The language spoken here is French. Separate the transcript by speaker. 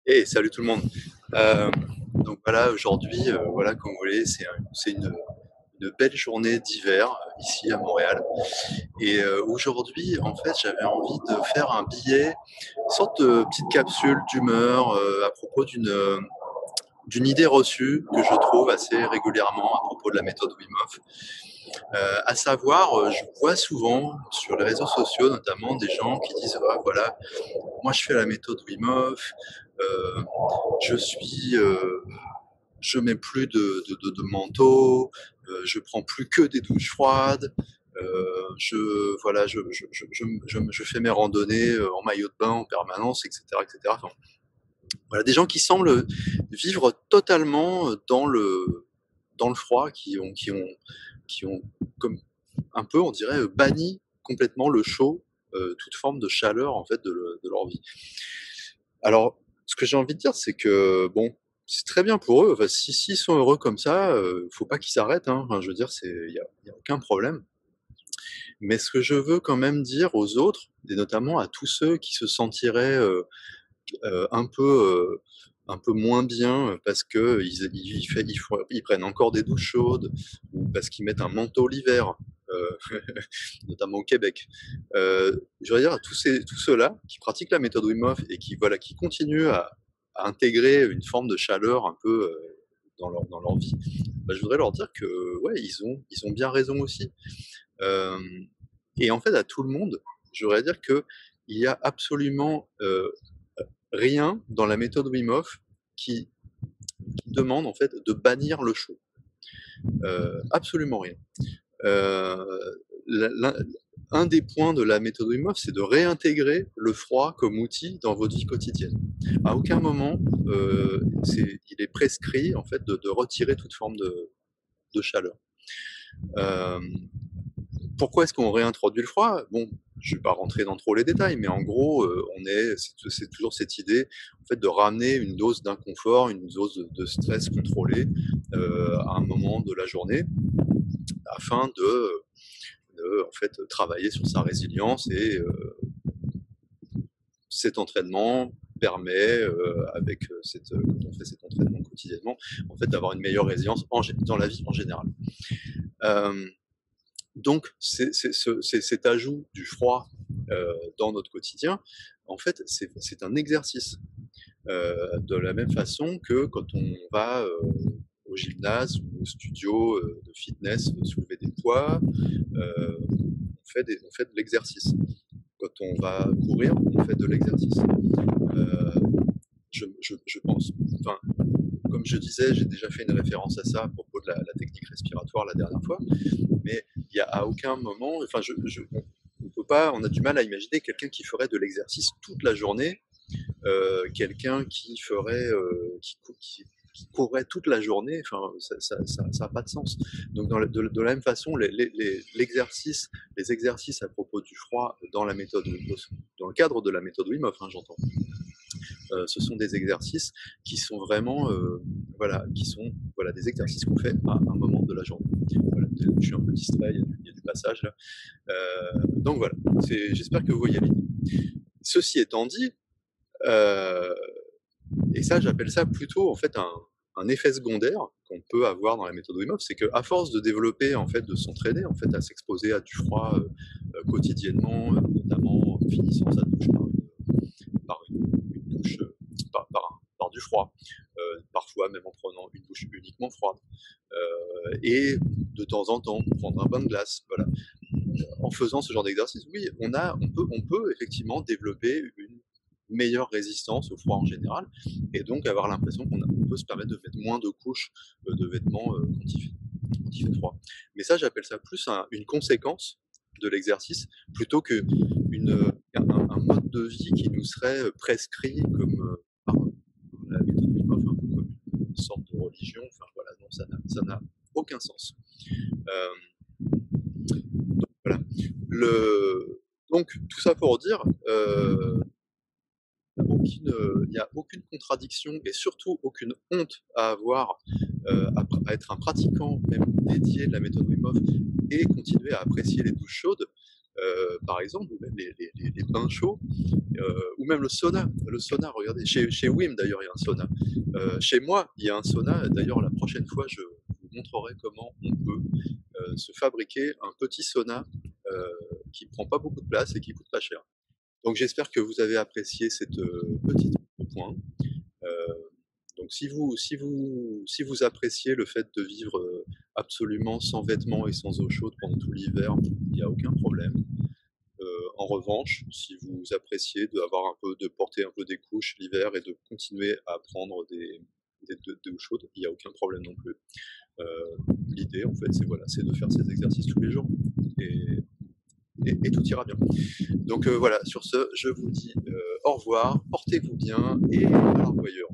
Speaker 1: Et salut tout le monde. Euh, donc voilà, aujourd'hui, voilà, comme vous voyez, c'est une belle journée d'hiver ici à Montréal. Et aujourd'hui, en fait, j'avais envie de faire un billet, une sorte de petite capsule d'humeur à propos d'une idée reçue que je trouve assez régulièrement à propos de la méthode Wim Hof. À savoir, je vois souvent sur les réseaux sociaux notamment des gens qui disent ah, voilà, moi je fais la méthode Wim Hof, euh, je suis je mets plus de manteau, je prends plus que des douches froides, voilà, je fais mes randonnées en maillot de bain en permanence, etc., etc. Enfin, voilà, des gens qui semblent vivre totalement dans le froid, qui ont comme un peu, on dirait, banni complètement le chaud, toute forme de chaleur en fait de leur vie. Alors, ce que j'ai envie de dire, c'est que bon, c'est très bien pour eux. Enfin, si s'ils sont heureux comme ça, faut pas qu'ils s'arrêtent, hein. Enfin, je veux dire, y a aucun problème. Mais ce que je veux quand même dire aux autres, et notamment à tous ceux qui se sentiraient euh, un peu euh, un peu moins bien parce que ils prennent encore des douches chaudes ou parce qu'ils mettent un manteau l'hiver, notamment au Québec. Je veux dire à tous ceux-là qui pratiquent la méthode Wim Hof et qui voilà qui continuent à intégrer une forme de chaleur un peu dans leur vie, bah, je voudrais leur dire que ouais ils ont bien raison aussi. Euh, et en fait à tout le monde, je voudrais dire que il y a absolument rien dans la méthode Wim Hof qui, qui demande en fait de bannir le chaud. Absolument rien. Euh, la- la- un des points de la méthode Wim Hof, c'est de réintégrer le froid comme outil dans votre vie quotidienne. À aucun moment, il est prescrit en fait de retirer toute forme de chaleur. Euh, Pourquoi est-ce qu'on réintroduit le froid? Bon, je ne vais pas rentrer dans trop les détails, mais en gros, c'est toujours cette idée en fait, de ramener une dose d'inconfort, une dose de stress contrôlé à un moment de la journée, afin en fait, travailler sur sa résilience. Et cet entraînement permet, quand on fait cet entraînement quotidiennement, en fait, d'avoir une meilleure résilience dans la vie en général. Euh, Donc, cet ajout du froid dans notre quotidien, en fait, c'est un exercice. De la même façon que quand on va au gymnase ou au studio de fitness soulever des poids, on fait de l'exercice. Quand on va courir, on fait de l'exercice. Euh, je pense, enfin, comme je disais, j'ai déjà fait une référence à ça à propos de la technique respiratoire la dernière fois, mais il y a à aucun moment, enfin, on peut pas, on a du mal à imaginer quelqu'un qui ferait de l'exercice toute la journée, quelqu'un qui ferait, qui courrait toute la journée, enfin, ça a pas de sens. Donc, de la même façon, l'exercice, les exercices à propos du froid dans la méthode, dans le cadre de la méthode Wim Hof, hein, j'entends, ce sont des exercices qui sont vraiment, voilà, qui sont voilà, des exercices qu'on fait à un moment de la journée. Voilà, je suis un peu distrait, il y a du passage là. Donc voilà, j'espère que vous voyez l'idée. Ceci étant dit, euh, et ça j'appelle ça plutôt en fait un effet secondaire qu'on peut avoir dans la méthode Wim Hof, c'est qu'à force de développer, en fait, de s'entraîner, en fait, à s'exposer à du froid quotidiennement, notamment en finissant sa douche une douche par du froid, parfois même en prenant une douche uniquement froide, et de temps en temps prendre un bain de glace. Voilà. En faisant ce genre d'exercice, oui, on peut effectivement développer une meilleure résistance au froid en général, et donc avoir l'impression qu'on peut se permettre de mettre moins de couches de vêtements quand il fait froid. Mais ça, j'appelle ça plus une conséquence de l'exercice plutôt que un mode de vie qui nous serait prescrit comme par la méthode Wim Hof, un peu comme une sorte de religion. Enfin voilà, non, ça n'a aucun sens. Donc voilà. Donc tout ça pour dire, il n'y a aucune contradiction et surtout aucune honte à avoir à être un pratiquant même dédié de la méthode Wim Hof et continuer à apprécier les douches chaudes. par exemple, ou même les bains chauds, ou même le sauna. Le sauna, regardez, chez Wim d'ailleurs, il y a un sauna. Chez moi, il y a un sauna. D'ailleurs, la prochaine fois, je vous montrerai comment on peut se fabriquer un petit sauna qui prend pas beaucoup de place et qui coûte pas cher. Donc j'espère que vous avez apprécié cette petite point. Euh, donc si vous appréciez le fait de vivre absolument sans vêtements et sans eau chaude pendant tout l'hiver, il n'y a aucun problème. En revanche, si vous appréciez de porter un peu des couches l'hiver et de continuer à prendre de l'eau chaude, il n'y a aucun problème non plus. Euh, L'idée, en fait, c'est de faire ces exercices tous les jours et, et tout ira bien. Donc voilà, sur ce, je vous dis au revoir, portez-vous bien et à la revoyure.